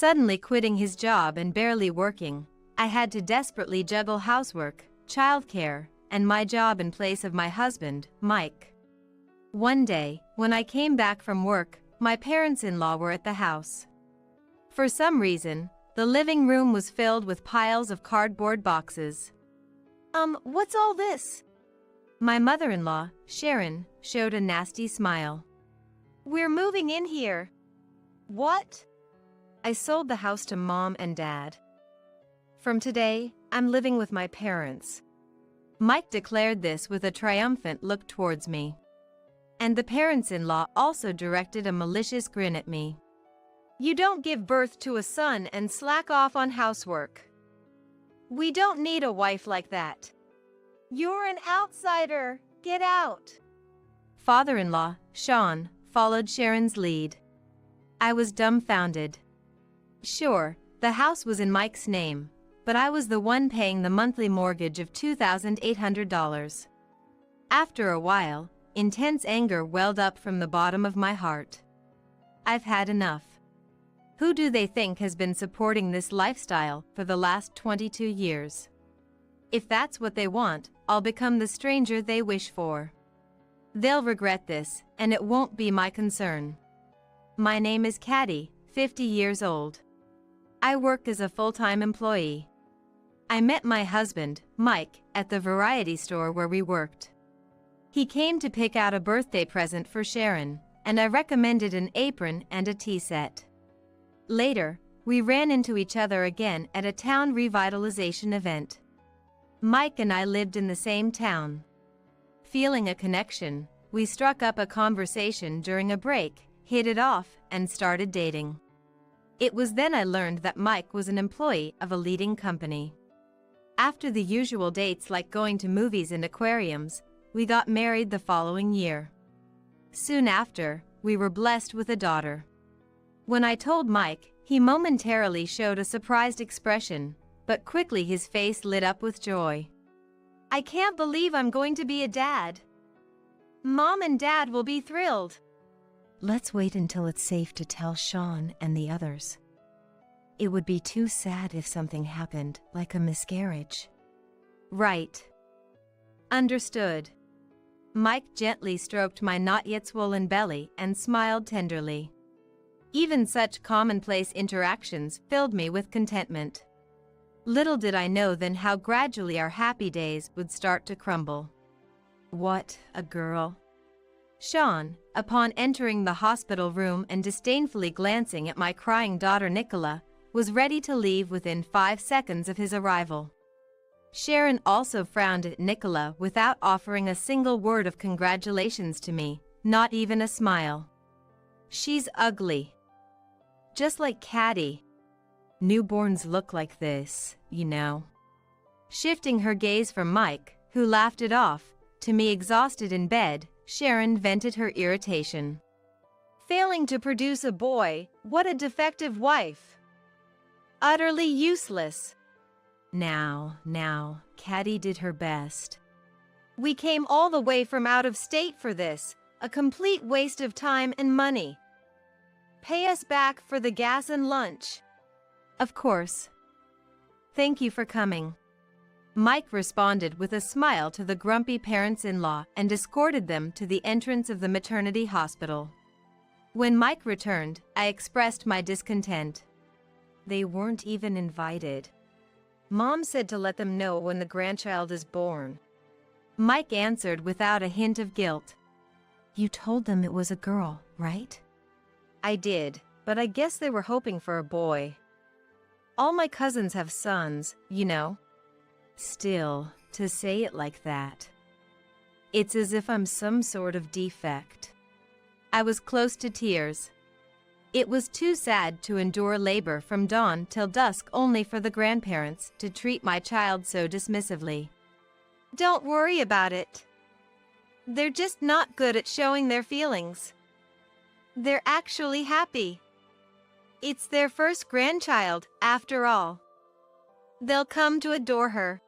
Suddenly quitting his job and barely working, I had to desperately juggle housework, childcare, and my job in place of my husband, Mike. One day, when I came back from work, my parents-in-law were at the house. For some reason, the living room was filled with piles of cardboard boxes. What's all this? My mother-in-law, Sharon, showed a nasty smile. We're moving in here. What? I sold the house to Mom and Dad. From today, I'm living with my parents. Mike declared this with a triumphant look towards me. And the parents-in-law also directed a malicious grin at me. You don't give birth to a son and slack off on housework. We don't need a wife like that. You're an outsider. Get out. Father-in-law, Sean, followed Sharon's lead. I was dumbfounded. Sure, the house was in Mike's name, but I was the one paying the monthly mortgage of $2,800. After a while, intense anger welled up from the bottom of my heart. I've had enough. Who do they think has been supporting this lifestyle for the last 22 years? If that's what they want, I'll become the stranger they wish for. They'll regret this, and it won't be my concern. My name is Caddy, 50 years old. I work as a full-time employee. I met my husband, Mike, at the variety store where we worked. He came to pick out a birthday present for Sharon, and I recommended an apron and a tea set. Later, we ran into each other again at a town revitalization event. Mike and I lived in the same town. Feeling a connection, we struck up a conversation during a break, hit it off, and started dating. It was then I learned that Mike was an employee of a leading company. After the usual dates like going to movies and aquariums, we got married the following year. Soon after, we were blessed with a daughter. When I told Mike, he momentarily showed a surprised expression, but quickly his face lit up with joy. I can't believe I'm going to be a dad. Mom and Dad will be thrilled. Let's wait until it's safe to tell Sean and the others. It would be too sad if something happened, like a miscarriage. Right. Understood. Mike gently stroked my not yet swollen belly and smiled tenderly. Even such commonplace interactions filled me with contentment. Little did I know then how gradually our happy days would start to crumble. What a girl. Sean, upon entering the hospital room and disdainfully glancing at my crying daughter Nicola, was ready to leave within 5 seconds of his arrival. Sharon also frowned at Nicola without offering a single word of congratulations to me, not even a smile. She's ugly. Just like Caddy. Newborns look like this, you know. Shifting her gaze from Mike, who laughed it off, to me exhausted in bed, Sharon vented her irritation. Failing to produce a boy, what a defective wife. Utterly useless. Now, Caddy did her best. We came all the way from out of state for this, a complete waste of time and money. Pay us back for the gas and lunch. Of course. Thank you for coming. Mike responded with a smile to the grumpy parents-in-law and escorted them to the entrance of the maternity hospital. When Mike returned, I expressed my discontent. They weren't even invited. Mom said to let them know when the grandchild is born. Mike answered without a hint of guilt. You told them it was a girl, right? I did, but I guess they were hoping for a boy. All my cousins have sons, you know. Still, to say it like that. It's as if I'm some sort of defect. I was close to tears. It was too sad to endure labor from dawn till dusk only for the grandparents to treat my child so dismissively. Don't worry about it. They're just not good at showing their feelings. They're actually happy. It's their first grandchild, after all. They'll come to adore her.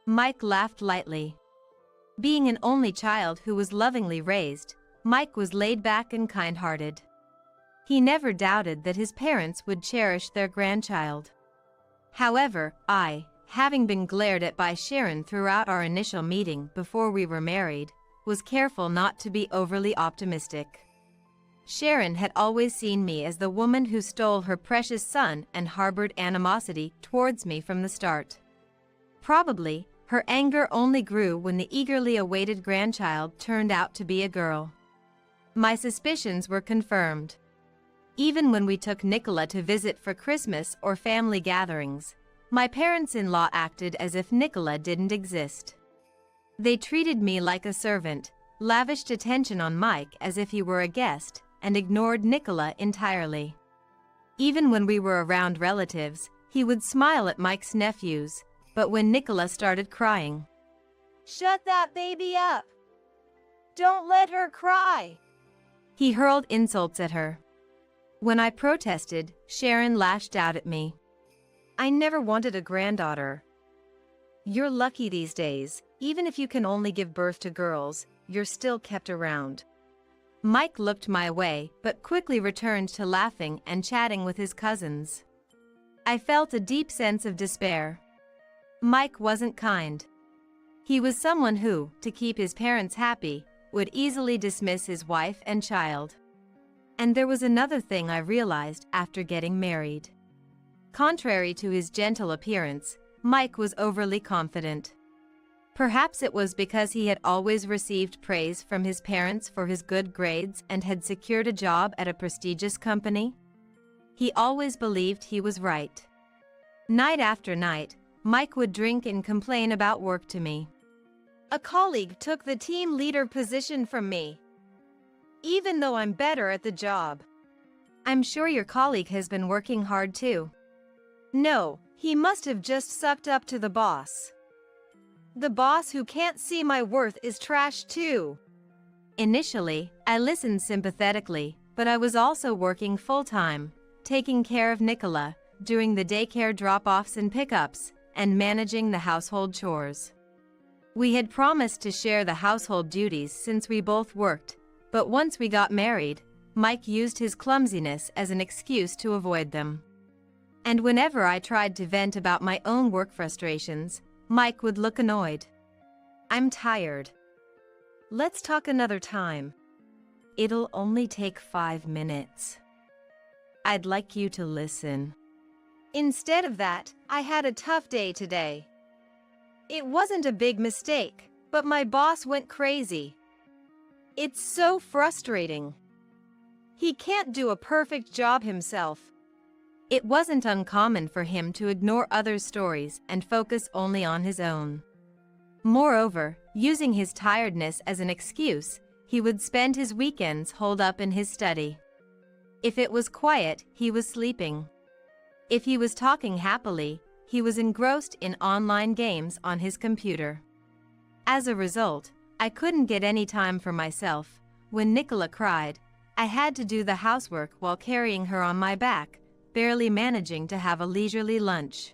Mike laughed lightly. Being an only child who was lovingly raised, Mike was laid back and kind-hearted. He never doubted that his parents would cherish their grandchild. However, having been glared at by Sharon throughout our initial meeting before we were married, was careful not to be overly optimistic. Sharon had always seen me as the woman who stole her precious son and harbored animosity towards me from the start. Probably, her anger only grew when the eagerly awaited grandchild turned out to be a girl. My suspicions were confirmed. Even when we took Nicola to visit for Christmas or family gatherings, my parents-in-law acted as if Nicola didn't exist. They treated me like a servant, lavished attention on Mike as if he were a guest, and ignored Nicola entirely. Even when we were around relatives, he would smile at Mike's nephews, but when Nicola started crying, "Shut that baby up! Don't let her cry!" he hurled insults at her. When I protested, Sharon lashed out at me. "I never wanted a granddaughter. You're lucky these days. Even if you can only give birth to girls, you're still kept around." Mike looked my way, but quickly returned to laughing and chatting with his cousins. I felt a deep sense of despair. Mike wasn't kind. He was someone who, to keep his parents happy, would easily dismiss his wife and child. And there was another thing I realized after getting married. Contrary to his gentle appearance, Mike was overly confident. Perhaps it was because he had always received praise from his parents for his good grades and had secured a job at a prestigious company. He always believed he was right. Night after night, Mike would drink and complain about work to me. "A colleague took the team leader position from me, even though I'm better at the job." "I'm sure your colleague has been working hard too." "No, he must have just sucked up to the boss. The boss who can't see my worth is trash too." Initially, I listened sympathetically, but I was also working full-time, taking care of Nicola, doing the daycare drop-offs and pickups, and managing the household chores. We had promised to share the household duties since we both worked, but once we got married, Mike used his clumsiness as an excuse to avoid them. And whenever I tried to vent about my own work frustrations, Mike would look annoyed. "I'm tired. Let's talk another time. It'll only take 5 minutes. I'd like you to listen." Instead of that, I had a tough day today. It wasn't a big mistake, but my boss went crazy. It's so frustrating. He can't do a perfect job himself. It wasn't uncommon for him to ignore others' stories and focus only on his own. Moreover, using his tiredness as an excuse, he would spend his weekends holed up in his study. If it was quiet, he was sleeping. If he was talking happily, he was engrossed in online games on his computer. As a result, I couldn't get any time for myself. When Nicola cried, I had to do the housework while carrying her on my back, barely managing to have a leisurely lunch.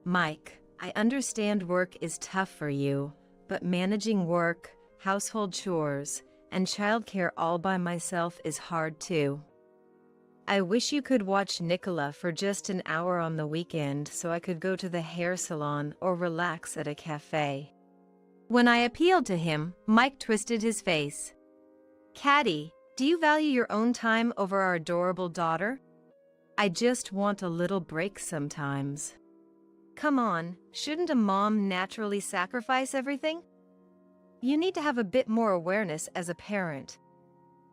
"Mike, I understand work is tough for you, but managing work, household chores, and childcare all by myself is hard too. I wish you could watch Nicola for just an hour on the weekend so I could go to the hair salon or relax at a cafe." When I appealed to him, Mike twisted his face. "Caddy, do you value your own time over our adorable daughter? I just want a little break sometimes." "Come on, shouldn't a mom naturally sacrifice everything? You need to have a bit more awareness as a parent."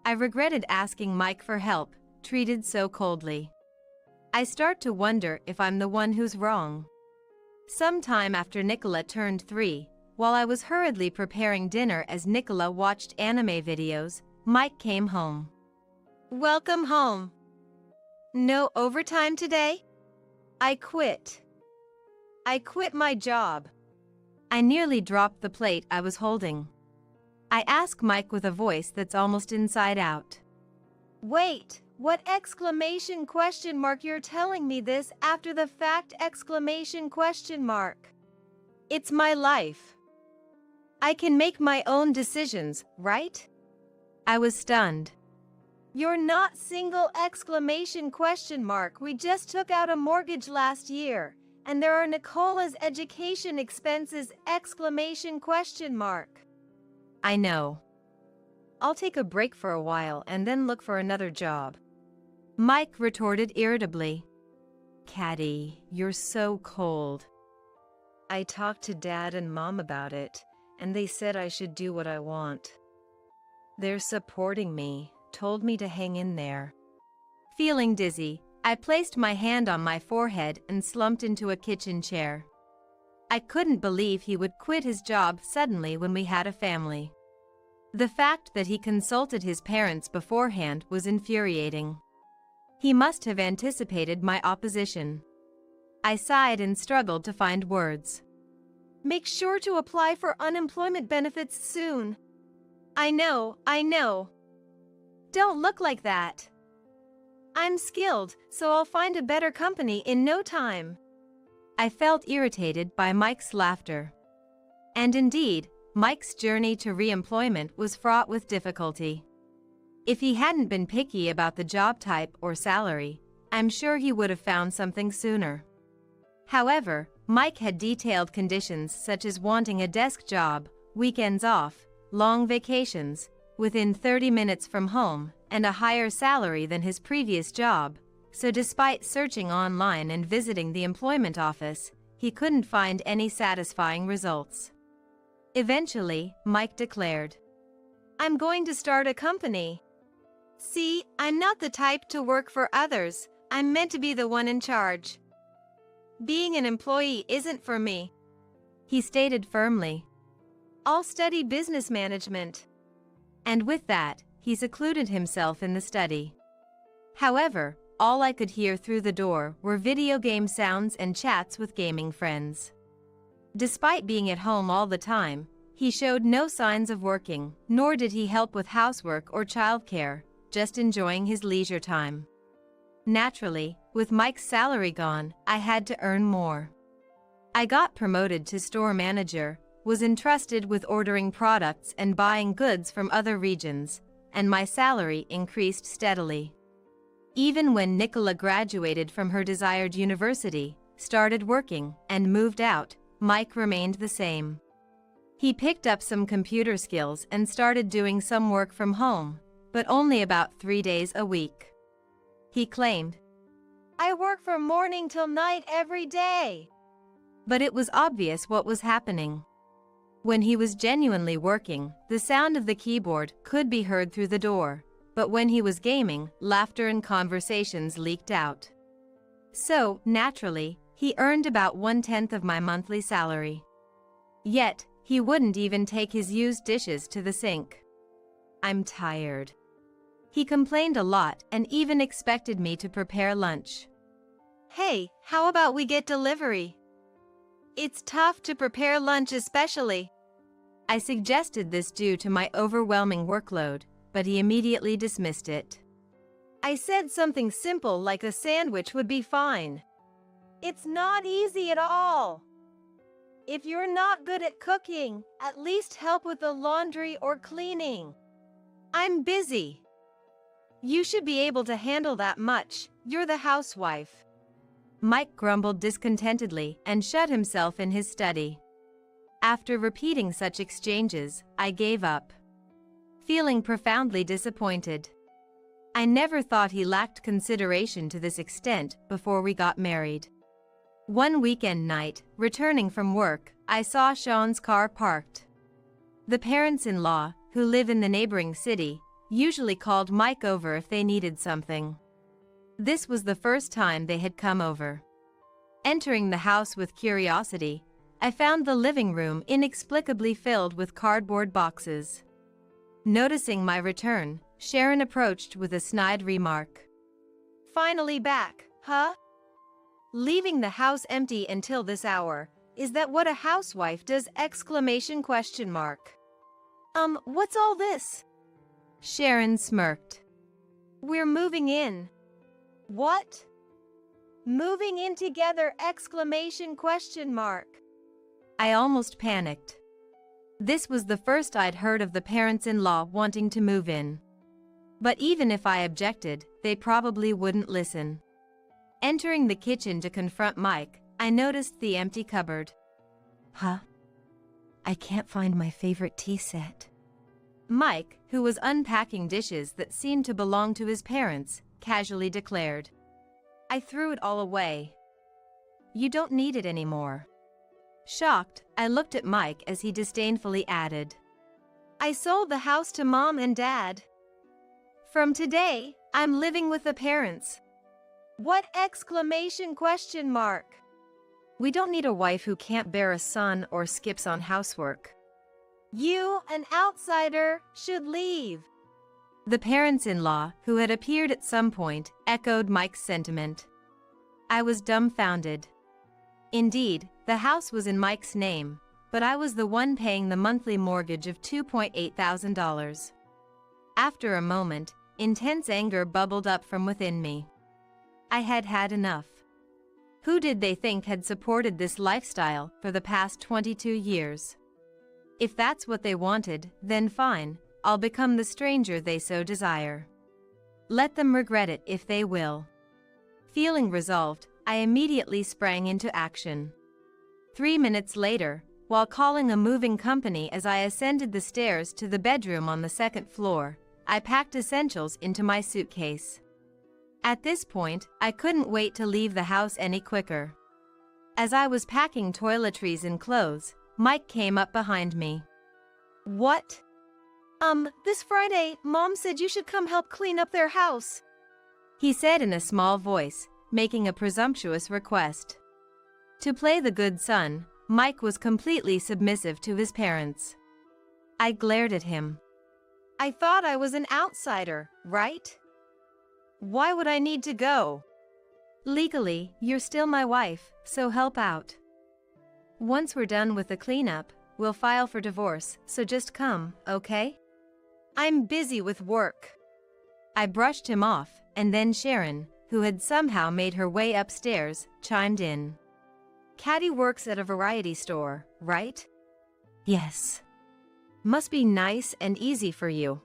I regretted asking Mike for help, treated so coldly. I start to wonder if I'm the one who's wrong. Sometime after Nicola turned 3, while I was hurriedly preparing dinner as Nicola watched anime videos, Mike came home. "Welcome home. No overtime today? I quit. I quit my job." I nearly dropped the plate I was holding. I asked Mike with a voice that's almost inside out. "Wait, what exclamation question mark? You're telling me this after the fact exclamation question mark? It's my life. I can make my own decisions, right?" I was stunned. You're not single exclamation question mark. We just took out a mortgage last year, and there are Nicola's education expenses exclamation question mark. I know. I'll take a break for a while and then look for another job. Mike retorted irritably. Caddy, you're so cold. I talked to Dad and Mom about it, and they said I should do what I want. They're supporting me, told me to hang in there. Feeling dizzy, I placed my hand on my forehead and slumped into a kitchen chair. I couldn't believe he would quit his job suddenly when we had a family. The fact that he consulted his parents beforehand was infuriating. He must have anticipated my opposition. I sighed and struggled to find words. Make sure to apply for unemployment benefits soon. I know. Don't look like that. I'm skilled, so I'll find a better company in no time. I felt irritated by Mike's laughter. And indeed, Mike's journey to re-employment was fraught with difficulty. If he hadn't been picky about the job type or salary, I'm sure he would have found something sooner. However, Mike had detailed conditions such as wanting a desk job, weekends off, long vacations, within 30 minutes from home, and a higher salary than his previous job, so despite searching online and visiting the employment office, he couldn't find any satisfying results. Eventually, Mike declared, I'm going to start a company. See, I'm not the type to work for others. I'm meant to be the one in charge. Being an employee isn't for me, he stated firmly. I'll study business management. And with that, he secluded himself in the study. However, all I could hear through the door were video game sounds and chats with gaming friends. Despite being at home all the time, he showed no signs of working, nor did he help with housework or childcare, just enjoying his leisure time. Naturally, with Mike's salary gone, I had to earn more. I got promoted to store manager, was entrusted with ordering products and buying goods from other regions, and my salary increased steadily. Even when Nicola graduated from her desired university, started working, and moved out, Mike remained the same. He picked up some computer skills and started doing some work from home, but only about 3 days a week. He claimed, I work from morning till night every day. But it was obvious what was happening. When he was genuinely working, the sound of the keyboard could be heard through the door, but when he was gaming, laughter and conversations leaked out. So, naturally, he earned about 1/10 of my monthly salary. Yet, he wouldn't even take his used dishes to the sink. I'm tired. He complained a lot and even expected me to prepare lunch. Hey, how about we get delivery? It's tough to prepare lunch especially. I suggested this due to my overwhelming workload, but he immediately dismissed it. I said something simple like a sandwich would be fine. It's not easy at all. If you're not good at cooking, at least help with the laundry or cleaning. I'm busy. You should be able to handle that much. You're the housewife. Mike grumbled discontentedly and shut himself in his study. After repeating such exchanges, I gave up, feeling profoundly disappointed. I never thought he lacked consideration to this extent before we got married. One weekend night, returning from work, I saw Sean's car parked. The parents-in-law, who live in the neighboring city, usually called Mike over if they needed something. This was the first time they had come over. Entering the house with curiosity, I found the living room inexplicably filled with cardboard boxes. Noticing my return, Sharon approached with a snide remark. Finally back, huh? Leaving the house empty until this hour, is that what a housewife does? Exclamation question mark. What's all this? Sharon smirked. We're moving in. What? Moving in together? Exclamation question mark. I almost panicked. This was the first I'd heard of the parents-in-law wanting to move in. But even if I objected, they probably wouldn't listen. Entering the kitchen to confront Mike, I noticed the empty cupboard. Huh? I can't find my favorite tea set. Mike, who was unpacking dishes that seemed to belong to his parents, casually declared. I threw it all away. You don't need it anymore. Shocked, I looked at Mike as he disdainfully added. I sold the house to Mom and Dad. From today, I'm living with the parents. What exclamation question mark? We don't need a wife who can't bear a son or skips on housework. You, an outsider, should leave. The parents-in-law, who had appeared at some point, echoed Mike's sentiment. I was dumbfounded. Indeed, the house was in Mike's name, but I was the one paying the monthly mortgage of $2,800. After a moment, intense anger bubbled up from within me. I had had enough. Who did they think had supported this lifestyle for the past 22 years? If that's what they wanted, then fine, I'll become the stranger they so desire. Let them regret it if they will. Feeling resolved, I immediately sprang into action. 3 minutes later, while calling a moving company as I ascended the stairs to the bedroom on the second floor, I packed essentials into my suitcase. At this point, I couldn't wait to leave the house any quicker. As I was packing toiletries and clothes, Mike came up behind me. What? This Friday, Mom said you should come help clean up their house. He said in a small voice, making a presumptuous request. To play the good son, Mike was completely submissive to his parents. I glared at him. I thought I was an outsider, right? Why would I need to go? Legally, you're still my wife, so help out. Once we're done with the cleanup, we'll file for divorce, so just come, okay? I'm busy with work. I brushed him off, and then Sharon, who had somehow made her way upstairs, chimed in. Caddy works at a variety store, right? Yes. Must be nice and easy for you.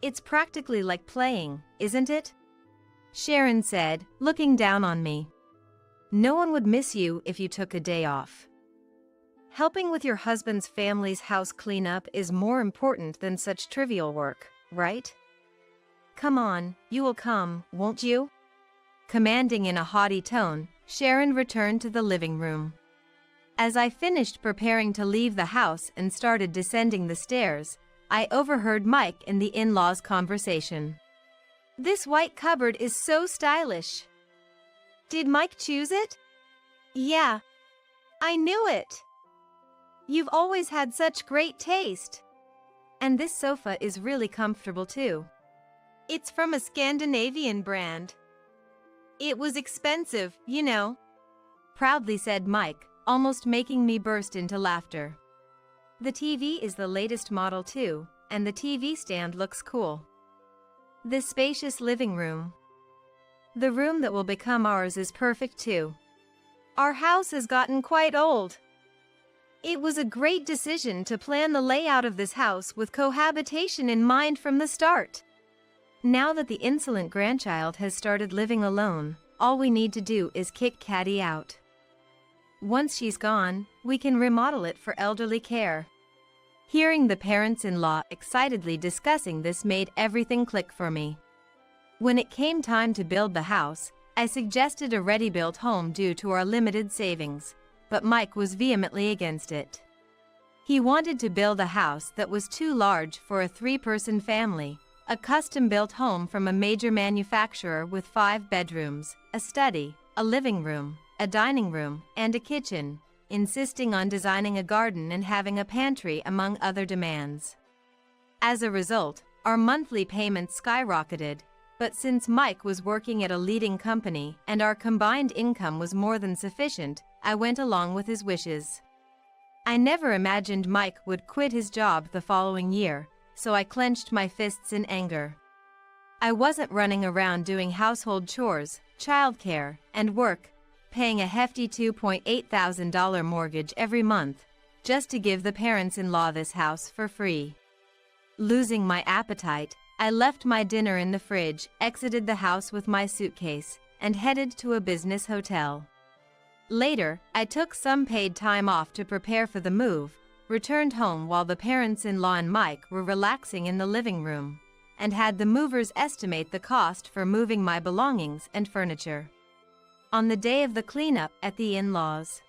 It's practically like playing, isn't it? Sharon said, looking down on me. No one would miss you if you took a day off. Helping with your husband's family's house cleanup is more important than such trivial work, right? Come on, you will come, won't you? Commanding in a haughty tone, Sharon returned to the living room. As I finished preparing to leave the house and started descending the stairs, I overheard Mike and the in-laws' conversation. This white cupboard is so stylish. Did Mike choose it? Yeah. I knew it. You've always had such great taste. And this sofa is really comfortable too. It's from a Scandinavian brand. It was expensive, you know. Proudly said Mike, almost making me burst into laughter. The TV is the latest model too, and the TV stand looks cool. This spacious living room. The room that will become ours is perfect too. Our house has gotten quite old. It was a great decision to plan the layout of this house with cohabitation in mind from the start. Now that the insolent grandchild has started living alone, all we need to do is kick Caddy out. Once she's gone, we can remodel it for elderly care. Hearing the parents-in-law excitedly discussing this made everything click for me. When it came time to build the house, I suggested a ready-built home due to our limited savings, but Mike was vehemently against it. He wanted to build a house that was too large for a 3-person family, a custom-built home from a major manufacturer with 5 bedrooms, a study, a living room, a dining room, and a kitchen, insisting on designing a garden and having a pantry among other demands. As a result, our monthly payments skyrocketed, but since Mike was working at a leading company and our combined income was more than sufficient, I went along with his wishes. I never imagined Mike would quit his job the following year, so I clenched my fists in anger. I wasn't running around doing household chores, childcare, and work, paying a hefty $2,800 mortgage every month, just to give the parents-in-law this house for free. Losing my appetite, I left my dinner in the fridge, exited the house with my suitcase, and headed to a business hotel. Later, I took some paid time off to prepare for the move, returned home while the parents-in-law and Mike were relaxing in the living room, and had the movers estimate the cost for moving my belongings and furniture. On the day of the cleanup at the in-laws,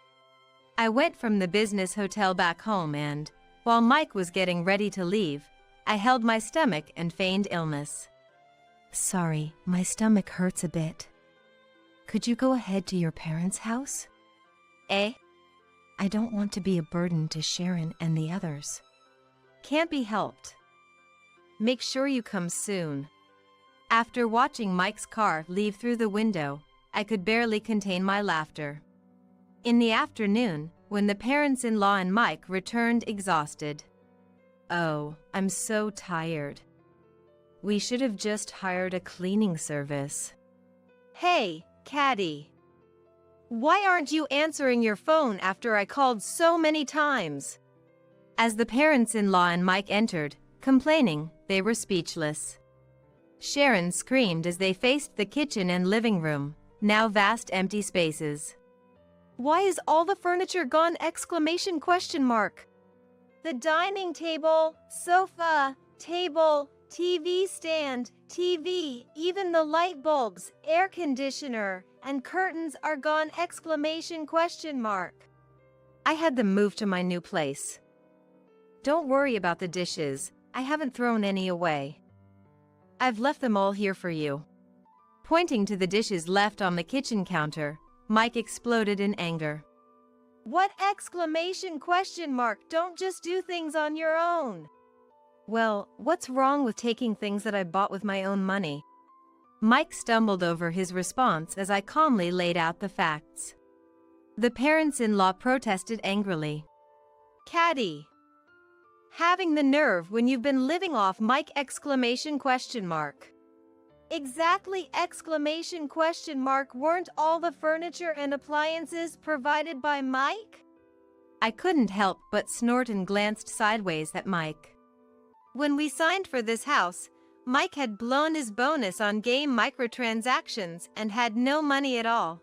I went from the business hotel back home and, while Mike was getting ready to leave, I held my stomach and feigned illness. "Sorry, my stomach hurts a bit. Could you go ahead to your parents' house?" Eh? I don't want to be a burden to Sharon and the others. Can't be helped. Make sure you come soon. After watching Mike's car leave through the window, I could barely contain my laughter. In the afternoon, when the parents-in-law and Mike returned exhausted. "Oh, I'm so tired. We should have just hired a cleaning service." Hey, Caddy. Why aren't you answering your phone after I called so many times? As the parents-in-law and Mike entered, complaining, they were speechless. Sharon screamed as they faced the kitchen and living room, now vast empty spaces. "Why is all the furniture gone?" The dining table, sofa, table, TV stand, TV, even the light bulbs, air conditioner, and curtains are gone! I had them moved to my new place. Don't worry about the dishes, I haven't thrown any away. I've left them all here for you. Pointing to the dishes left on the kitchen counter, Mike exploded in anger. What? Don't just do things on your own. Well, what's wrong with taking things that I bought with my own money? Mike stumbled over his response as I calmly laid out the facts. The parents-in-law protested angrily. "Caddy, having the nerve when you've been living off Mike! Exactly! Weren't all the furniture and appliances provided by Mike?" I couldn't help but snort and glanced sideways at Mike. "When we signed for this house, Mike had blown his bonus on game microtransactions and had no money at all.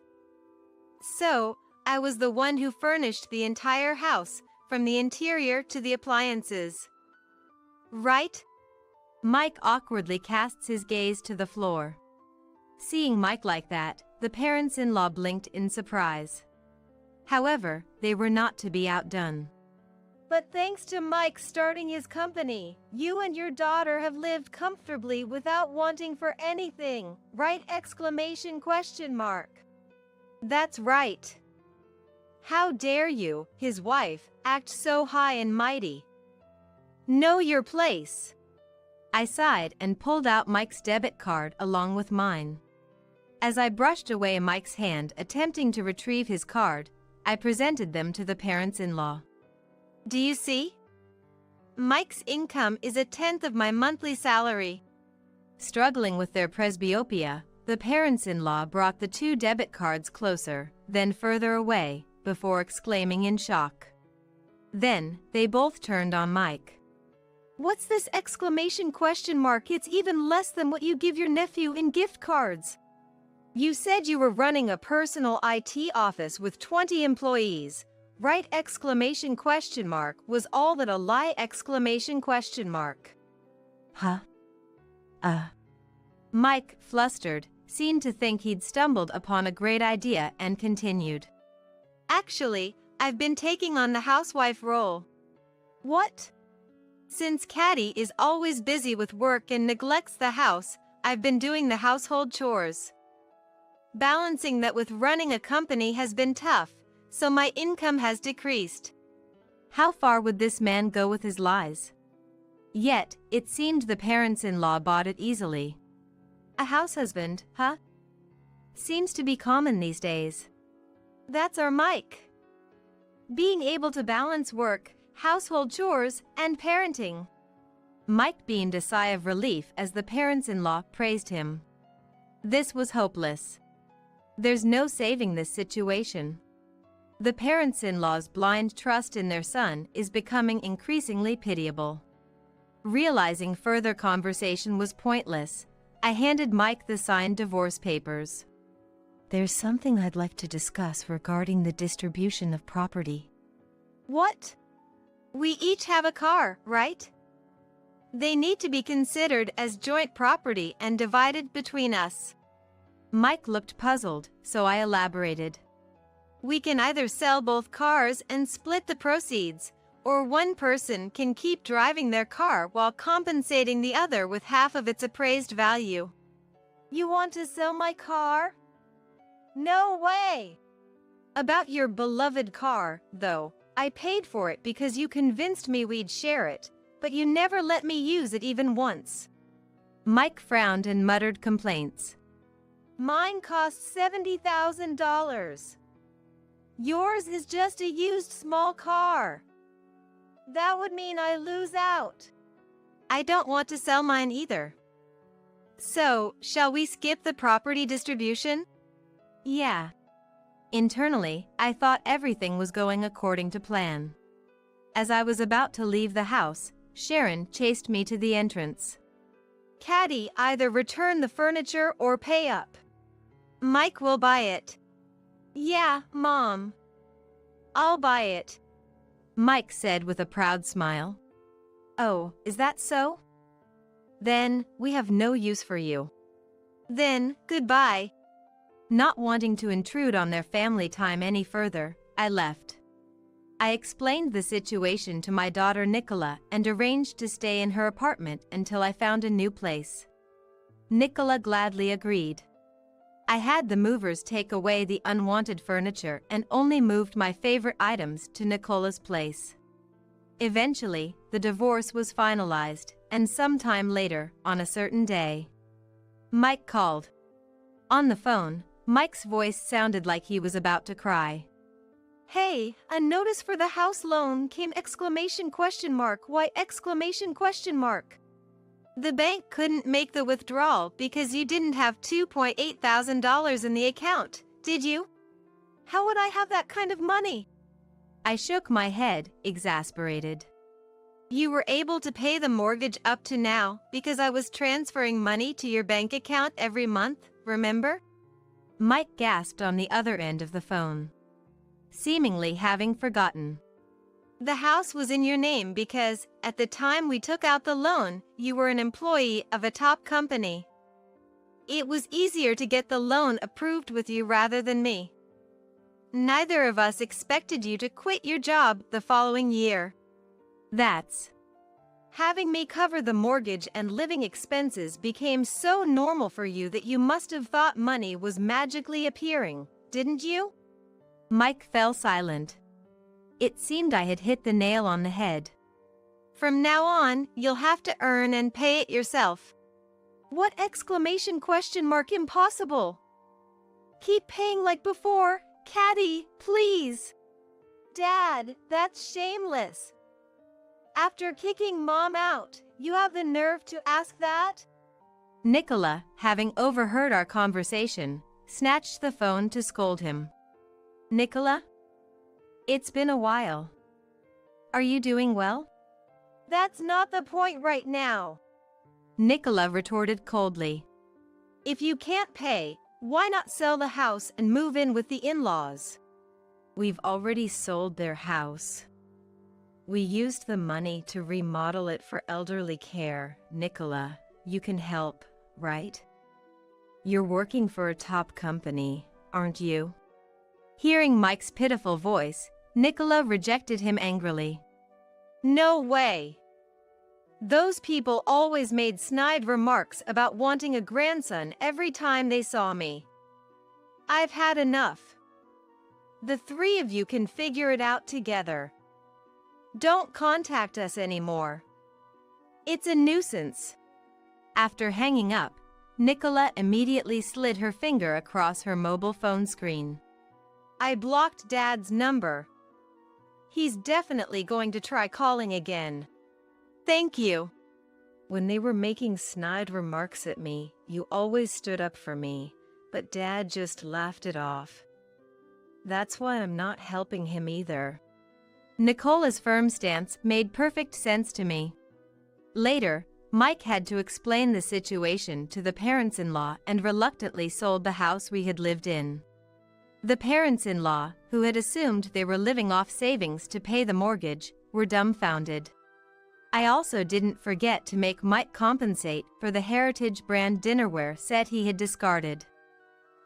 So, I was the one who furnished the entire house, from the interior to the appliances. Right?" Mike awkwardly casts his gaze to the floor. Seeing Mike like that, the parents-in-law blinked in surprise. However, they were not to be outdone. "But thanks to Mike starting his company, you and your daughter have lived comfortably without wanting for anything, right? That's right. How dare you, his wife, act so high and mighty? Know your place." I sighed and pulled out Mike's debit card along with mine. As I brushed away Mike's hand attempting to retrieve his card, I presented them to the parents-in-law. "Do you see? Mike's income is 1/10 of my monthly salary." Struggling with their presbyopia, the parents-in-law brought the 2 debit cards closer, then further away, before exclaiming in shock. Then, they both turned on Mike. "What's this?" It's even less than what you give your nephew in gift cards. You said you were running a personal IT office with 20 employees, right? Was all that a lie? Huh? Mike, flustered, seemed to think he'd stumbled upon a great idea and continued. "Actually, I've been taking on the housewife role." "What?" "Since Caddy is always busy with work and neglects the house, I've been doing the household chores. Balancing that with running a company has been tough, so my income has decreased." How far would this man go with his lies? Yet, it seemed the parents-in-law bought it easily. A house husband, huh? Seems to be common these days. That's our Mike. Being able to balance work, household chores, and parenting. Mike beamed a sigh of relief as the parents-in-law praised him. This was hopeless. There's no saving this situation. The parents-in-law's blind trust in their son is becoming increasingly pitiable. Realizing further conversation was pointless, I handed Mike the signed divorce papers. There's something I'd like to discuss regarding the distribution of property. What? We each have a car, right? They need to be considered as joint property and divided between us. Mike looked puzzled, so I elaborated. We can either sell both cars and split the proceeds, or one person can keep driving their car while compensating the other with half of its appraised value. You want to sell my car? No way! About your beloved car, though, I paid for it because you convinced me we'd share it, but you never let me use it even once. Mike frowned and muttered complaints. Mine cost $70,000. Yours is just a used small car. That would mean I lose out. I don't want to sell mine either. So, shall we skip the property distribution? Yeah. Internally, I thought everything was going according to plan. As I was about to leave the house, Sharon chased me to the entrance. Caddy, either return the furniture or pay up. Mike will buy it. Yeah, Mom. I'll buy it, Mike said with a proud smile. Oh, is that so? Then, we have no use for you. Then, goodbye. Not wanting to intrude on their family time any further, I left. I explained the situation to my daughter Nicola and arranged to stay in her apartment until I found a new place. Nicola gladly agreed. I had the movers take away the unwanted furniture and only moved my favorite items to Nicola's place. Eventually, the divorce was finalized, and sometime later, on a certain day, Mike called. On the phone, Mike's voice sounded like he was about to cry. Hey, a notice for the house loan came! Why! The bank couldn't make the withdrawal because you didn't have $2,800 in the account, did you? How would I have that kind of money? I shook my head, exasperated. You were able to pay the mortgage up to now because I was transferring money to your bank account every month, remember? Mike gasped on the other end of the phone, seemingly having forgotten. The house was in your name because, at the time we took out the loan, you were an employee of a top company. It was easier to get the loan approved with you rather than me. Neither of us expected you to quit your job the following year. That's Having me cover the mortgage and living expenses became so normal for you that you must have thought money was magically appearing, didn't you? Mike fell silent. It seemed I had hit the nail on the head. From now on, you'll have to earn and pay it yourself. What! Impossible! Keep paying like before, Caddy, please. Dad, that's shameless. After kicking Mom out, you have the nerve to ask that? Nicola, having overheard our conversation, snatched the phone to scold him. Nicola? It's been a while. Are you doing well? That's not the point right now. Nicola retorted coldly. If you can't pay, why not sell the house and move in with the in-laws? We've already sold their house. We used the money to remodel it for elderly care. Nicola, you can help, right? You're working for a top company, aren't you? Hearing Mike's pitiful voice, Nicola rejected him angrily. No way. Those people always made snide remarks about wanting a grandson every time they saw me. I've had enough. The three of you can figure it out together. Don't contact us anymore. It's a nuisance. After hanging up, Nicola immediately slid her finger across her mobile phone screen. I blocked Dad's number. He's definitely going to try calling again. Thank you. When they were making snide remarks at me, you always stood up for me, but Dad just laughed it off. That's why I'm not helping him either. Nicola's firm stance made perfect sense to me. Later, Mike had to explain the situation to the parents-in-law and reluctantly sold the house we had lived in. The parents-in-law, who had assumed they were living off savings to pay the mortgage, were dumbfounded. I also didn't forget to make Mike compensate for the Heritage brand dinnerware set he had discarded.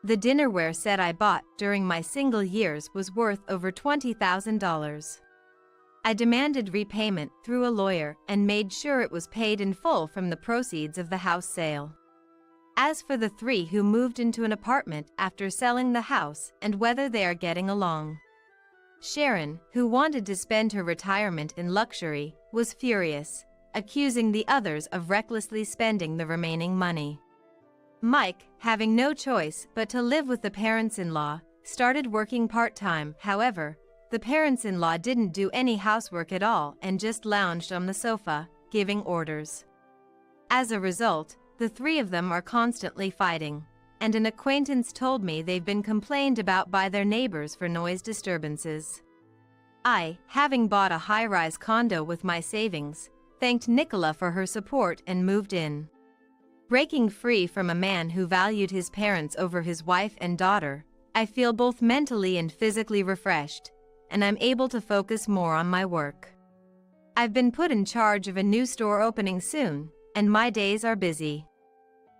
The dinnerware set I bought during my single years was worth over $20,000. I demanded repayment through a lawyer and made sure it was paid in full from the proceeds of the house sale. As for the three who moved into an apartment after selling the house and whether they are getting along, Sharon, who wanted to spend her retirement in luxury, was furious, accusing the others of recklessly spending the remaining money. Mike, having no choice but to live with the parents-in-law, started working part-time. However, the parents-in-law didn't do any housework at all and just lounged on the sofa, giving orders. As a result, the three of them are constantly fighting, and an acquaintance told me they've been complained about by their neighbors for noise disturbances. I, having bought a high-rise condo with my savings, thanked Nicola for her support and moved in. Breaking free from a man who valued his parents over his wife and daughter, I feel both mentally and physically refreshed, and I'm able to focus more on my work. I've been put in charge of a new store opening soon, and my days are busy.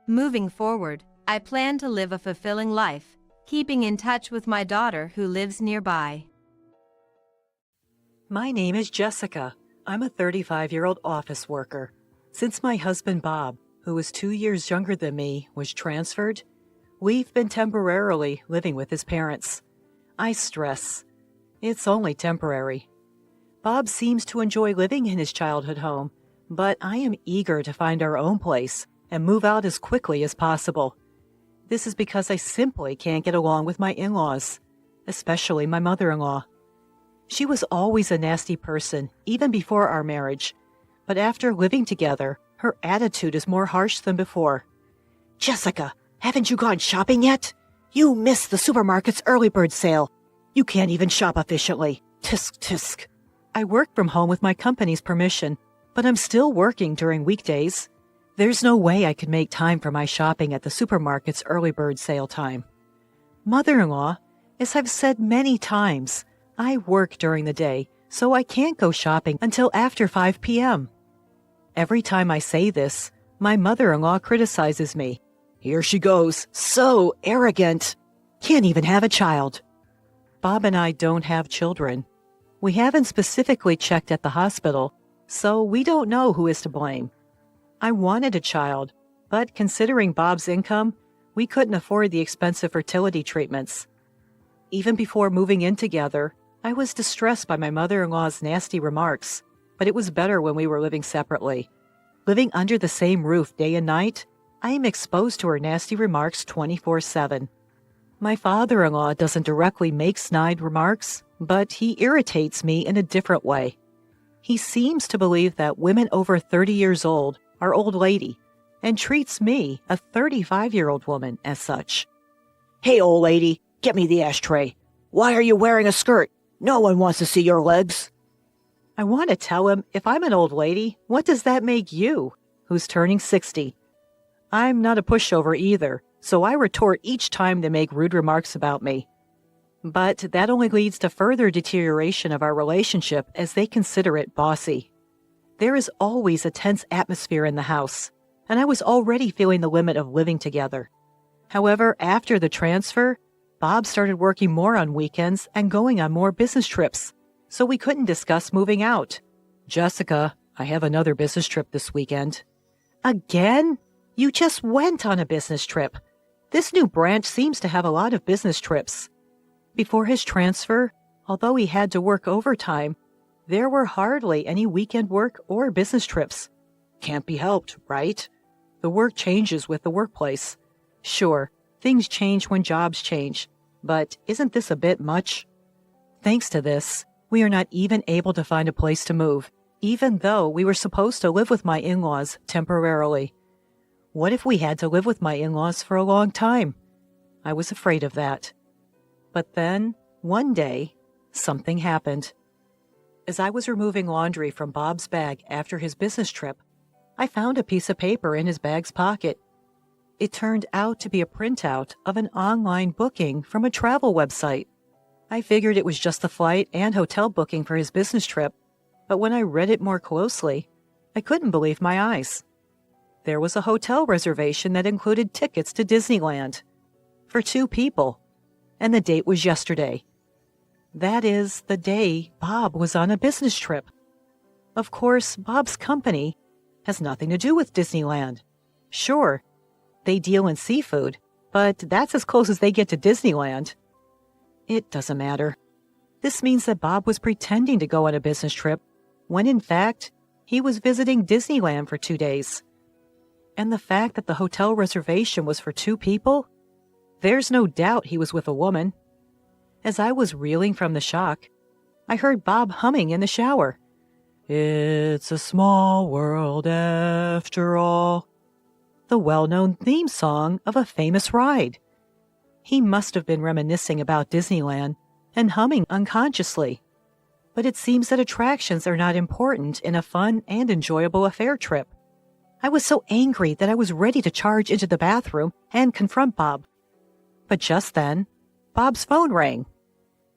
Moving forward, I plan to live a fulfilling life, keeping in touch with my daughter who lives nearby. My name is Jessica. I'm a 35-year-old office worker. Since my husband Bob, who is 2 years younger than me, was transferred, we've been temporarily living with his parents. I stress. It's only temporary. Bob seems to enjoy living in his childhood home, but I am eager to find our own place and move out as quickly as possible. This is because I simply can't get along with my in-laws, especially my mother-in-law. She was always a nasty person, even before our marriage, but after living together, her attitude is more harsh than before. Jessica, haven't you gone shopping yet? You missed the supermarket's early bird sale. You can't even shop efficiently. Tisk, tisk. I work from home with my company's permission, but I'm still working during weekdays. There's no way I could make time for my shopping at the supermarket's early bird sale time. Mother-in-law, as I've said many times, I work during the day, so I can't go shopping until after 5 p.m. Every time I say this, my mother-in-law criticizes me. Here she goes, so arrogant. Can't even have a child. Bob and I don't have children. We haven't specifically checked at the hospital, so we don't know who is to blame. I wanted a child, but considering Bob's income, we couldn't afford the expensive fertility treatments. Even before moving in together, I was distressed by my mother-in-law's nasty remarks, but it was better when we were living separately. Living under the same roof day and night, I am exposed to her nasty remarks 24/7. My father-in-law doesn't directly make snide remarks, but he irritates me in a different way. He seems to believe that women over 30 years old are old lady, and treats me, a 35-year-old woman, as such. Hey, old lady, get me the ashtray. Why are you wearing a skirt? No one wants to see your legs. I want to tell him, if I'm an old lady, what does that make you, who's turning 60? I'm not a pushover either, so I retort each time they make rude remarks about me. But that only leads to further deterioration of our relationship as they consider it bossy. There is always a tense atmosphere in the house, and I was already feeling the limit of living together. However, after the transfer, Bob started working more on weekends and going on more business trips, so we couldn't discuss moving out. Jessica, I have another business trip this weekend. Again? You just went on a business trip. This new branch seems to have a lot of business trips. Before his transfer, although he had to work overtime, there were hardly any weekend work or business trips. Can't be helped, right? The work changes with the workplace. Sure, things change when jobs change, but isn't this a bit much? Thanks to this, we are not even able to find a place to move, even though we were supposed to live with my in-laws temporarily. What if we had to live with my in-laws for a long time? I was afraid of that. But then, one day, something happened. As I was removing laundry from Bob's bag after his business trip, I found a piece of paper in his bag's pocket. It turned out to be a printout of an online booking from a travel website. I figured it was just the flight and hotel booking for his business trip, but when I read it more closely, I couldn't believe my eyes. There was a hotel reservation that included tickets to Disneyland for 2 people, and the date was yesterday. That is, the day Bob was on a business trip. Of course, Bob's company has nothing to do with Disneyland. Sure, they deal in seafood, but that's as close as they get to Disneyland. It doesn't matter. This means that Bob was pretending to go on a business trip, when in fact, he was visiting Disneyland for 2 days. And the fact that the hotel reservation was for 2 people? There's no doubt he was with a woman. As I was reeling from the shock, I heard Bob humming in the shower. It's a small world after all. The well-known theme song of a famous ride. He must have been reminiscing about Disneyland and humming unconsciously. But it seems that attractions are not important in a fun and enjoyable affair trip. I was so angry that I was ready to charge into the bathroom and confront Bob. But just then, Bob's phone rang.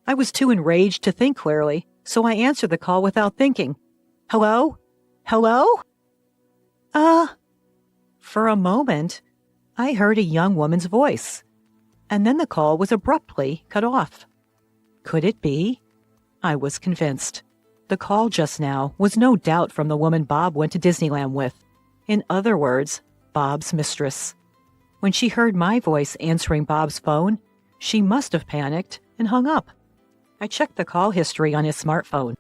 I was too enraged to think clearly, so I answered the call without thinking. Hello? Hello? For a moment, I heard a young woman's voice, and then the call was abruptly cut off. Could it be? I was convinced. The call just now was no doubt from the woman Bob went to Disneyland with. In other words, Bob's mistress. When she heard my voice answering Bob's phone, she must have panicked and hung up. I checked the call history on his smartphone.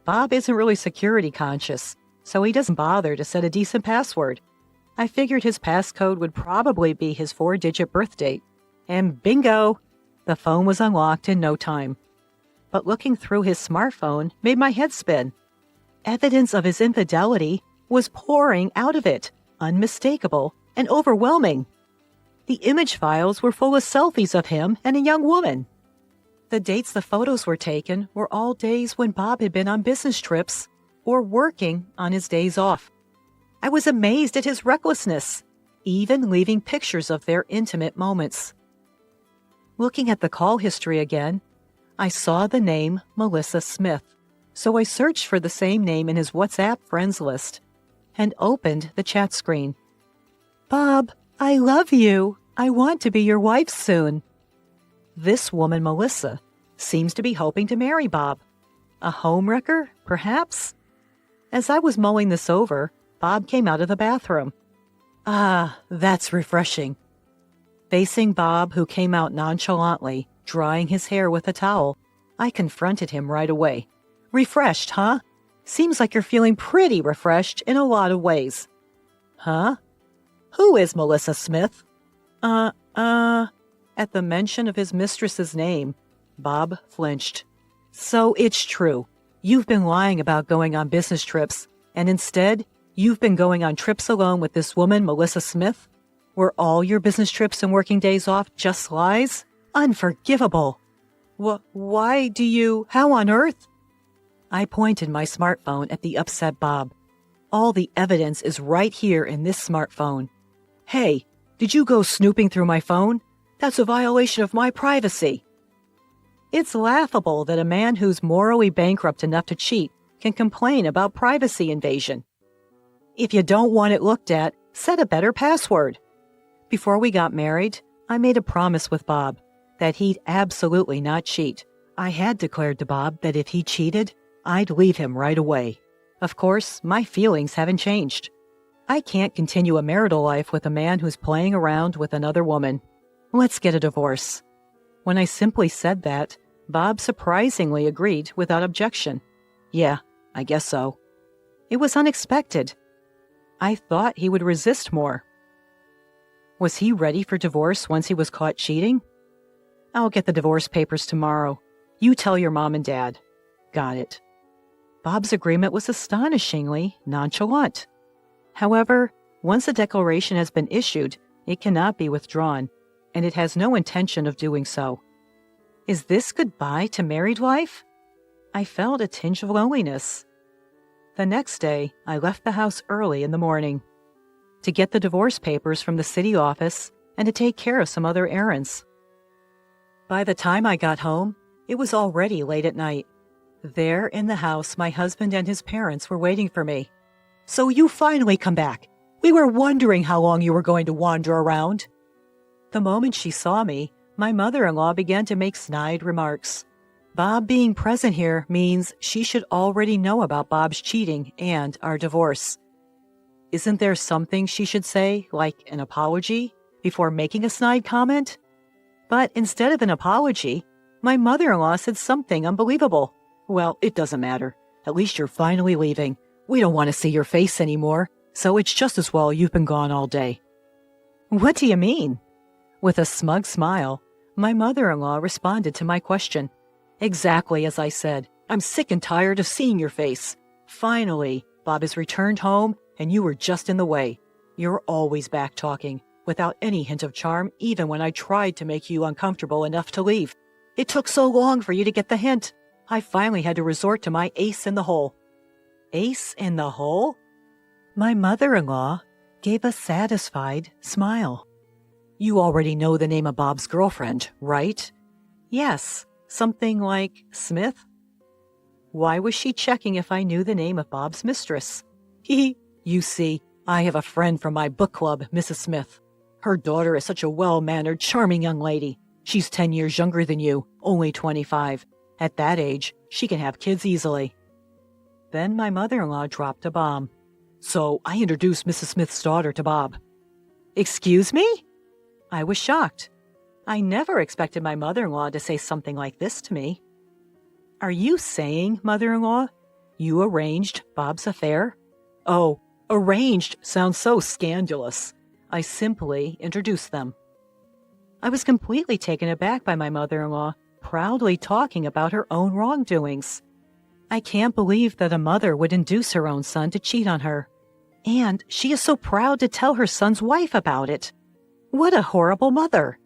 Bob isn't really security conscious, so he doesn't bother to set a decent password. I figured his passcode would probably be his 4-digit birth date. And bingo! The phone was unlocked in no time. But looking through his smartphone made my head spin. Evidence of his infidelity was pouring out of it, unmistakable and overwhelming. The image files were full of selfies of him and a young woman. The dates the photos were taken were all days when Bob had been on business trips or working on his days off. I was amazed at his recklessness, even leaving pictures of their intimate moments. Looking at the call history again, I saw the name Melissa Smith, so I searched for the same name in his WhatsApp friends list and opened the chat screen. Bob, I love you. I want to be your wife soon. This woman, Melissa, seems to be hoping to marry Bob. A homewrecker, perhaps? As I was mulling this over, Bob came out of the bathroom. Ah, that's refreshing. Facing Bob, who came out nonchalantly, drying his hair with a towel, I confronted him right away. Refreshed, huh? Seems like you're feeling pretty refreshed in a lot of ways. Huh? Who is Melissa Smith? At the mention of his mistress's name, Bob flinched. So it's true. You've been lying about going on business trips, and instead, you've been going on trips alone with this woman, Melissa Smith? Were all your business trips and working days off just lies? Unforgivable. Why do you... How on earth? I pointed my smartphone at the upset Bob. All the evidence is right here in this smartphone. Hey, did you go snooping through my phone? That's a violation of my privacy. It's laughable that a man who's morally bankrupt enough to cheat can complain about privacy invasion. If you don't want it looked at, set a better password. Before we got married, I made a promise with Bob that he'd absolutely not cheat. I had declared to Bob that if he cheated, I'd leave him right away. Of course, my feelings haven't changed. I can't continue a marital life with a man who's playing around with another woman. Let's get a divorce. When I simply said that, Bob surprisingly agreed without objection. Yeah, I guess so. It was unexpected. I thought he would resist more. Was he ready for divorce once he was caught cheating? I'll get the divorce papers tomorrow. You tell your mom and dad. Got it. Bob's agreement was astonishingly nonchalant. However, once a declaration has been issued, it cannot be withdrawn, and it has no intention of doing so. Is this goodbye to married life? I felt a tinge of loneliness. The next day, I left the house early in the morning. to get the divorce papers from the city office, and to take care of some other errands. By the time I got home, it was already late at night. There in the house, my husband and his parents were waiting for me. So you finally come back. We were wondering how long you were going to wander around. The moment she saw me, my mother-in-law began to make snide remarks. Bob being present here means she should already know about Bob's cheating and our divorce. Isn't there something she should say, like an apology, before making a snide comment? But instead of an apology, my mother-in-law said something unbelievable. Well, it doesn't matter. At least you're finally leaving. We don't want to see your face anymore, so it's just as well you've been gone all day. What do you mean? With a smug smile, my mother-in-law responded to my question. Exactly as I said. I'm sick and tired of seeing your face. Finally, Bob has returned home, and you were just in the way. You're always back-talking, without any hint of charm, even when I tried to make you uncomfortable enough to leave. It took so long for you to get the hint. I finally had to resort to my ace in the hole. Ace in the hole? My mother-in-law gave a satisfied smile. You already know the name of Bob's girlfriend, right? Yes, something like Smith. Why was she checking if I knew the name of Bob's mistress? You see, I have a friend from my book club, Mrs. Smith. Her daughter is such a well-mannered, charming young lady. She's 10 years younger than you, only 25. At that age, she can have kids easily. Then my mother-in-law dropped a bomb. So I introduced Mrs. Smith's daughter to Bob. Excuse me? I was shocked. I never expected my mother-in-law to say something like this to me. Are you saying, mother-in-law, you arranged Bob's affair? Oh, arranged sounds so scandalous. I simply introduced them. I was completely taken aback by my mother-in-law, proudly talking about her own wrongdoings. I can't believe that a mother would induce her own son to cheat on her. And she is so proud to tell her son's wife about it. What a horrible mother.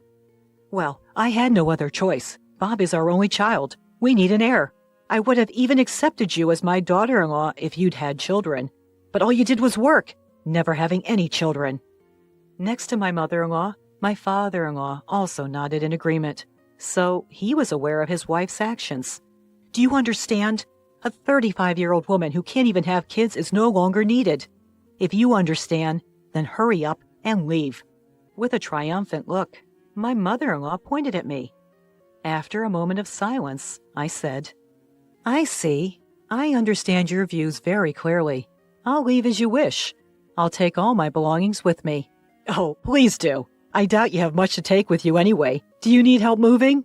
Well, I had no other choice. Bob is our only child. We need an heir. I would have even accepted you as my daughter-in-law if you'd had children. But all you did was work, never having any children. Next to my mother-in-law, my father-in-law also nodded in agreement. So he was aware of his wife's actions. Do you understand? A 35-year-old woman who can't even have kids is no longer needed. If you understand, then hurry up and leave. With a triumphant look, my mother-in-law pointed at me. After a moment of silence, I said, I see. I understand your views very clearly. I'll leave as you wish. I'll take all my belongings with me. Oh, please do. I doubt you have much to take with you anyway. Do you need help moving?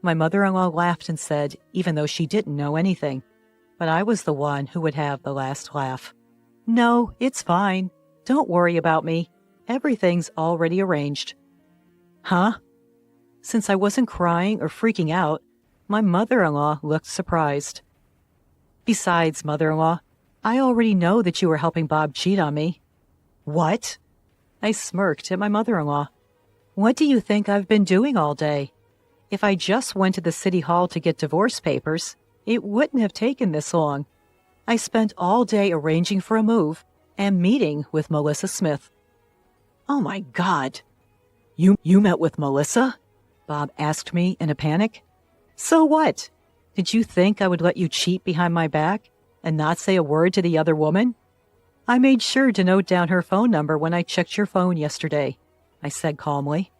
My mother-in-law laughed and said, even though she didn't know anything. But I was the one who would have the last laugh. No, it's fine. Don't worry about me. Everything's already arranged. Huh? Since I wasn't crying or freaking out, my mother-in-law looked surprised. Besides, mother-in-law, I already know that you were helping Bob cheat on me. What? I smirked at my mother-in-law. What do you think I've been doing all day? If I just went to the city hall to get divorce papers, it wouldn't have taken this long. I spent all day arranging for a move and meeting with Melissa Smith. Oh my God. You met with Melissa? Bob asked me in a panic. So what? Did you think I would let you cheat behind my back and not say a word to the other woman? I made sure to note down her phone number when I checked your phone yesterday, I said calmly.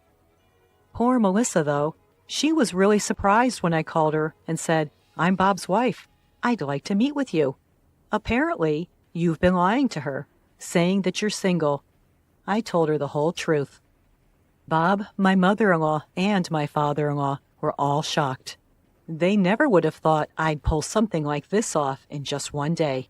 Poor Melissa, though. She was really surprised when I called her and said, I'm Bob's wife. I'd like to meet with you. Apparently, you've been lying to her, saying that you're single. I told her the whole truth. Bob, my mother-in-law, and my father-in-law were all shocked. They never would have thought I'd pull something like this off in just one day.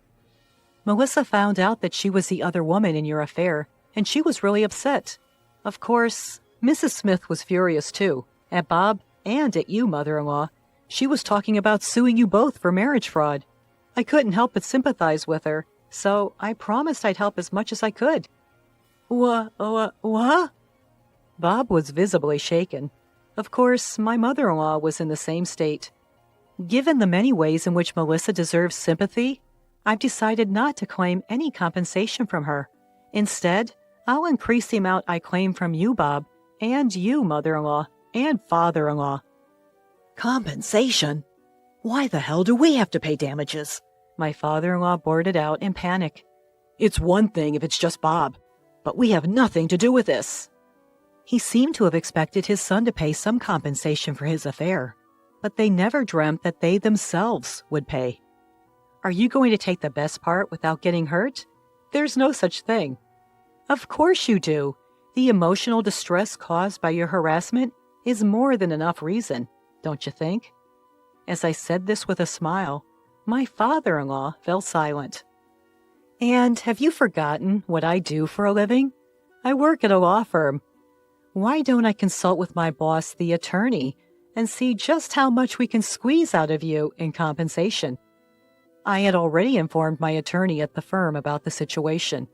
Melissa found out that she was the other woman in your affair, and she was really upset. Of course, Mrs. Smith was furious too, at Bob and at you, mother-in-law. She was talking about suing you both for marriage fraud. I couldn't help but sympathize with her, so I promised I'd help as much as I could. What? Bob was visibly shaken. Of course, my mother-in-law was in the same state. Given the many ways in which Melissa deserves sympathy, I've decided not to claim any compensation from her. Instead, I'll increase the amount I claim from you, Bob, and you, mother-in-law, and father-in-law. Compensation? Why the hell do we have to pay damages? My father-in-law blurted out in panic. It's one thing if it's just Bob, but we have nothing to do with this. He seemed to have expected his son to pay some compensation for his affair, but they never dreamt that they themselves would pay. Are you going to take the best part without getting hurt? There's no such thing. Of course you do. The emotional distress caused by your harassment is more than enough reason, don't you think? As I said this with a smile, my father-in-law fell silent. And have you forgotten what I do for a living? I work at a law firm. Why don't I consult with my boss, the attorney, and see just how much we can squeeze out of you in compensation? I had already informed my attorney at the firm about the situation.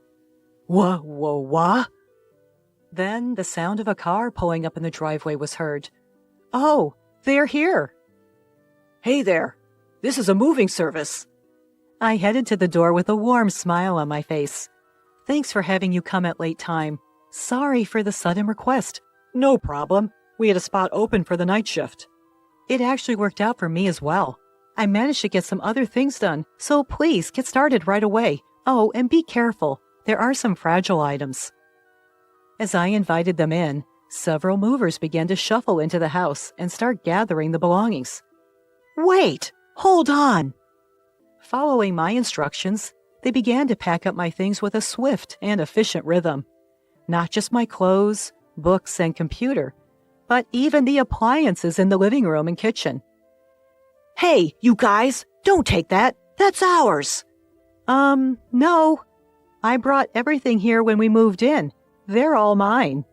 What? Then the sound of a car pulling up in the driveway was heard. Oh, they're here. Hey there, this is a moving service. I headed to the door with a warm smile on my face. Thanks for having you come at late time. Sorry for the sudden request. No problem. We had a spot open for the night shift. It actually worked out for me as well. I managed to get some other things done, so please get started right away. Oh, and be careful. There are some fragile items. As I invited them in, several movers began to shuffle into the house and start gathering the belongings. Wait! Hold on! Following my instructions, they began to pack up my things with a swift and efficient rhythm. Not just my clothes, books, and computer, but even the appliances in the living room and kitchen. Hey, you guys, don't take that. That's ours. No. I brought everything here when we moved in. They're all mine.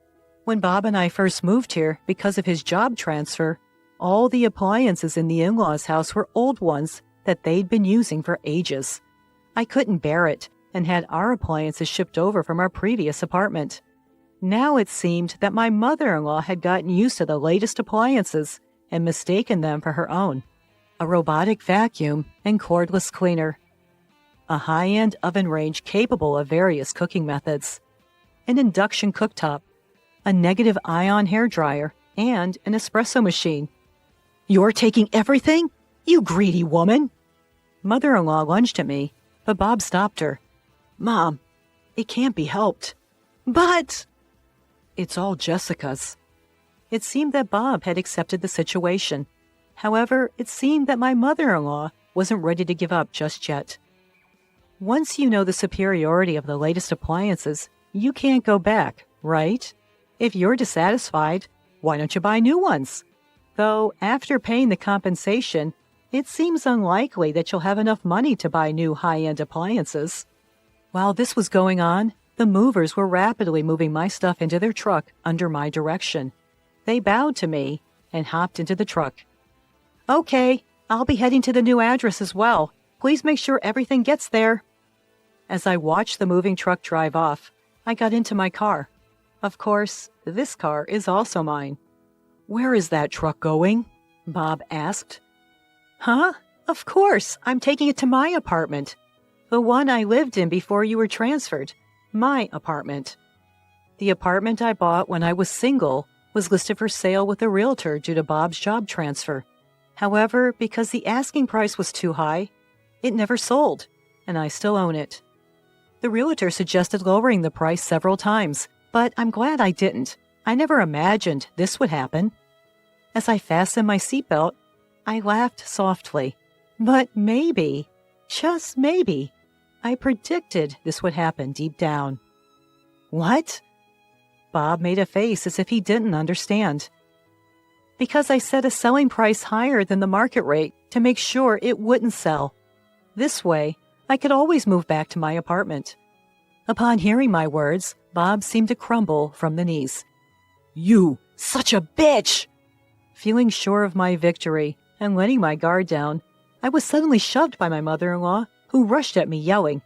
When Bob and I first moved here because of his job transfer, all the appliances in the in-laws' house were old ones that they'd been using for ages. I couldn't bear it and had our appliances shipped over from our previous apartment. Now it seemed that my mother-in-law had gotten used to the latest appliances and mistaken them for her own. A robotic vacuum and cordless cleaner. A high-end oven range capable of various cooking methods. An induction cooktop. A negative ion hairdryer and an espresso machine. You're taking everything? You greedy woman! Mother-in-law lunged at me, but Bob stopped her. Mom, it can't be helped. But... It's all Jessica's. It seemed that Bob had accepted the situation. However, it seemed that my mother-in-law wasn't ready to give up just yet. Once you know the superiority of the latest appliances, you can't go back, right? If you're dissatisfied, why don't you buy new ones? Though, after paying the compensation, it seems unlikely that you'll have enough money to buy new high-end appliances. While this was going on, the movers were rapidly moving my stuff into their truck under my direction. They bowed to me and hopped into the truck. Okay, I'll be heading to the new address as well. Please make sure everything gets there. As I watched the moving truck drive off, I got into my car. Of course, this car is also mine. Where is that truck going? Bob asked. Huh? Of course, I'm taking it to my apartment. The one I lived in before you were transferred. My apartment. The apartment I bought when I was single was listed for sale with a realtor due to Bob's job transfer. However, because the asking price was too high, it never sold, and I still own it. The realtor suggested lowering the price several times, but I'm glad I didn't. I never imagined this would happen. As I fastened my seatbelt, I laughed softly. But maybe, just maybe, I predicted this would happen deep down. What? Bob made a face as if he didn't understand. Because I set a selling price higher than the market rate to make sure it wouldn't sell. This way, I could always move back to my apartment. Upon hearing my words, Bob seemed to crumble from the knees. You, such a bitch! Feeling sure of my victory and letting my guard down, I was suddenly shoved by my mother-in-law, who rushed at me yelling.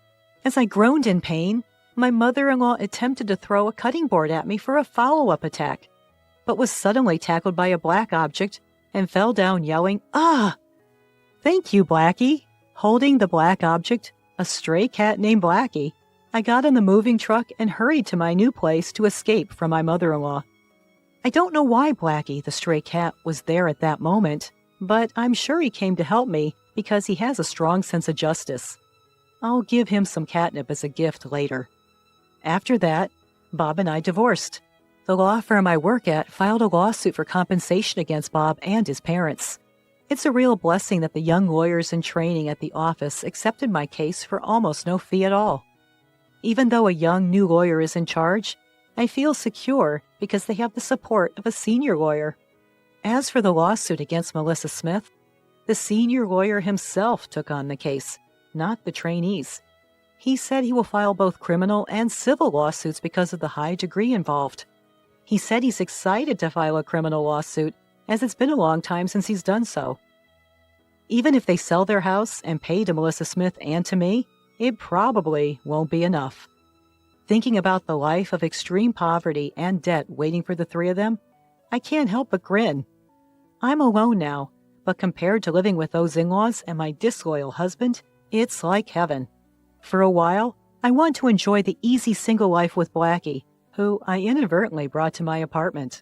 As I groaned in pain, my mother-in-law attempted to throw a cutting board at me for a follow-up attack, but was suddenly tackled by a black object and fell down yelling, "Ah!" Thank you, Blackie. Holding the black object, a stray cat named Blackie, I got on the moving truck and hurried to my new place to escape from my mother-in-law. I don't know why Blackie, the stray cat, was there at that moment, but I'm sure he came to help me because he has a strong sense of justice. I'll give him some catnip as a gift later. After that, Bob and I divorced. The law firm I work at filed a lawsuit for compensation against Bob and his parents. It's a real blessing that the young lawyers in training at the office accepted my case for almost no fee at all. Even though a young new lawyer is in charge, I feel secure because they have the support of a senior lawyer. As for the lawsuit against Melissa Smith, the senior lawyer himself took on the case, not the trainees. He said he will file both criminal and civil lawsuits because of the high degree involved. He said he's excited to file a criminal lawsuit, as it's been a long time since he's done so. Even if they sell their house and pay to Melissa Smith and to me, it probably won't be enough. Thinking about the life of extreme poverty and debt waiting for the three of them, I can't help but grin. I'm alone now, but compared to living with those in-laws and my disloyal husband, it's like heaven. For a while, I want to enjoy the easy single life with Blackie, who I inadvertently brought to my apartment.